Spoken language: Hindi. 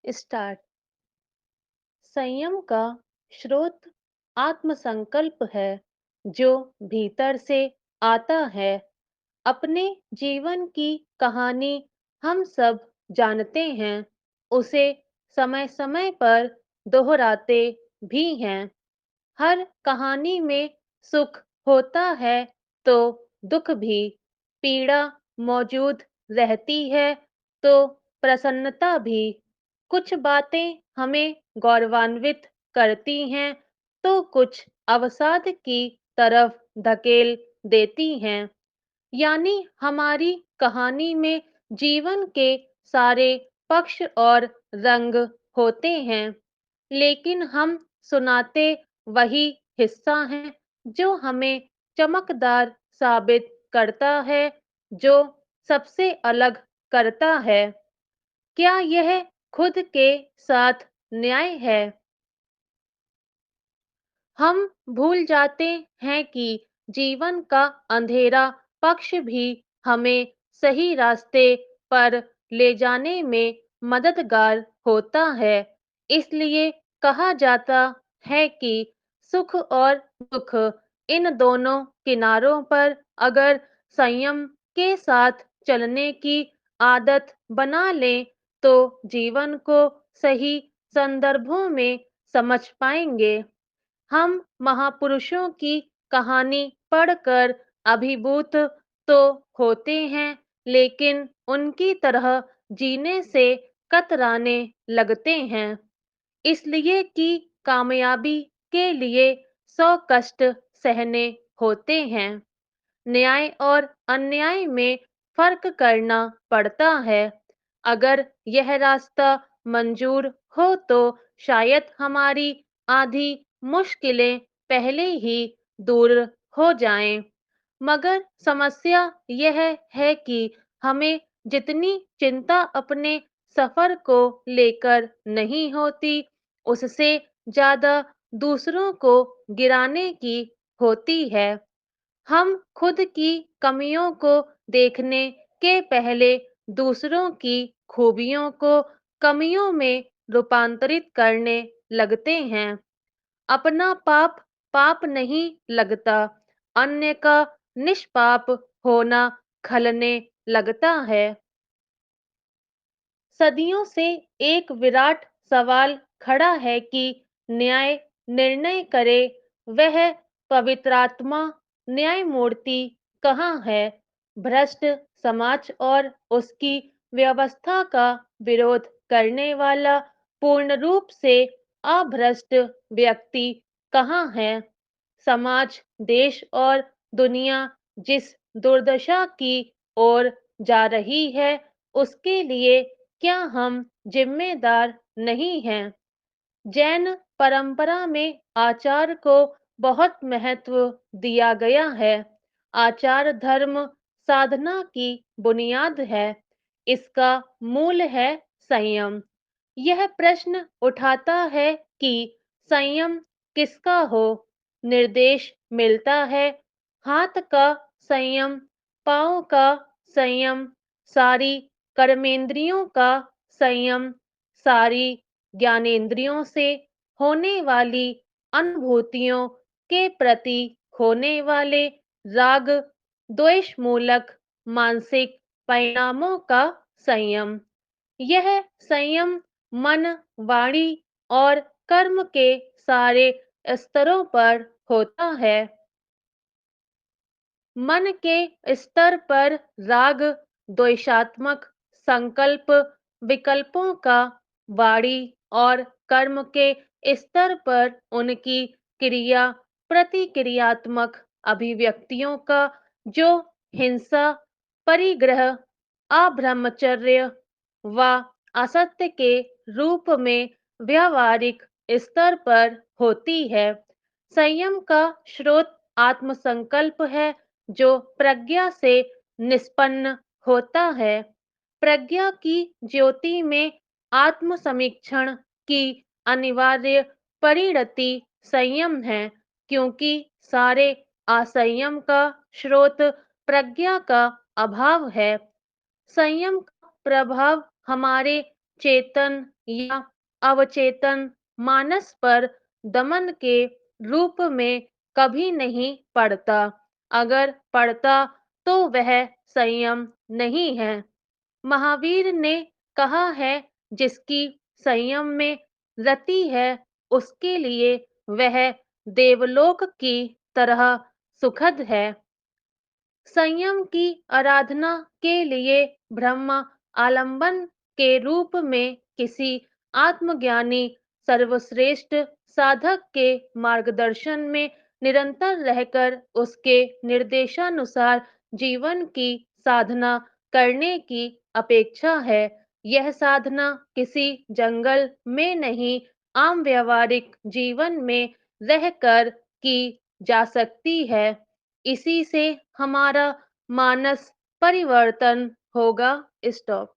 स्टार्ट। संयम का स्रोत आत्मसंकल्प है जो भीतर से आता है। अपने जीवन की कहानी हम सब जानते हैं, उसे समय समय पर दोहराते भी हैं। हर कहानी में सुख होता है तो दुख भी, पीड़ा मौजूद रहती है तो प्रसन्नता भी। कुछ बातें हमें गौरवान्वित करती हैं तो कुछ अवसाद की तरफ धकेल देती हैं। यानी हमारी कहानी में जीवन के सारे पक्ष और रंग होते हैं, लेकिन हम सुनाते वही हिस्सा हैं जो हमें चमकदार साबित करता है, जो सबसे अलग करता है। क्या यह खुद के साथ न्याय है? हम भूल जाते हैं कि जीवन का अंधेरा पक्ष भी हमें सही रास्ते पर ले जाने में मददगार होता है। इसलिए कहा जाता है कि सुख और दुख, इन दोनों किनारों पर अगर संयम के साथ चलने की आदत बना लें तो जीवन को सही संदर्भों में समझ पाएंगे। हम महापुरुषों की कहानी पढ़कर अभिभूत तो होते हैं, लेकिन उनकी तरह जीने से कतराने लगते हैं। इसलिए कि कामयाबी के लिए 100 कष्ट सहने होते हैं। न्याय और अन्याय में फर्क करना पड़ता है। अगर यह रास्ता मंजूर हो तो शायद हमारी आधी मुश्किलें पहले ही दूर हो जाएं। मगर समस्या यह है कि हमें जितनी चिंता अपने सफर को लेकर नहीं होती, उससे ज्यादा दूसरों को गिराने की होती है। हम खुद की कमियों को देखने के पहले दूसरों की खूबियों को कमियों में रूपांतरित करने लगते हैं। अपना पाप पाप नहीं लगता, अन्य का निष्पाप होना खलने लगता है। सदियों से एक विराट सवाल खड़ा है कि न्याय निर्णय करे वह पवित्रात्मा, न्यायमूर्ति कहाँ है? भ्रष्ट समाज और उसकी व्यवस्था का विरोध करने वाला पूर्ण रूप से अभ्रष्ट व्यक्ति कहाँ है? समाज, देश और दुनिया जिस दुर्दशा की ओर जा रही है, उसके लिए क्या हम जिम्मेदार नहीं हैं? जैन परंपरा में आचार को बहुत महत्व दिया गया है। आचार धर्म साधना की बुनियाद है। इसका मूल है संयम। यह प्रश्न उठाता है कि संयम किसका हो? निर्देश मिलता है, हाथ का संयम, पाँव का संयम, सारी कर्मेंद्रियों का संयम, सारी ज्ञानेंद्रियों से होने वाली अनुभूतियों के प्रति होने वाले राग द्वेष मूलक मानसिक परिणामों का संयम। यह संयम मन, वाणी और कर्म के सारे स्तरों पर होता है। मन के स्तर पर राग द्वेषात्मक संकल्प विकल्पों का, वाणी और कर्म के स्तर पर उनकी क्रिया प्रतिक्रियात्मक अभिव्यक्तियों का, जो हिंसा, परिग्रह, अब्रह्मचर्य व असत्य के रूप में व्यावहारिक स्तर पर होती है। संयम का स्रोत आत्मसंकल्प है जो प्रज्ञा से निष्पन्न होता है। प्रज्ञा की ज्योति में आत्मसमीक्षण की अनिवार्य परिणति संयम है, क्योंकि सारे असंयम का स्रोत प्रज्ञा का अभाव है। संयम का प्रभाव हमारे चेतन या अवचेतन मानस पर दमन के रूप में कभी नहीं पड़ता। अगर पड़ता तो वह संयम नहीं है। महावीर ने कहा है, जिसकी संयम में रति है, उसके लिए वह देवलोक की तरह सुखद है। संयम की आराधना के लिए ब्रह्म आलंबन के रूप में किसी आत्मज्ञानी सर्वश्रेष्ठ साधक के मार्गदर्शन में निरंतर रहकर उसके निर्देशानुसार जीवन की साधना करने की अपेक्षा है। यह साधना किसी जंगल में नहीं, आम व्यवहारिक जीवन में रहकर की जा सकती है। इसी से हमारा मानस परिवर्तन होगा। स्टॉप।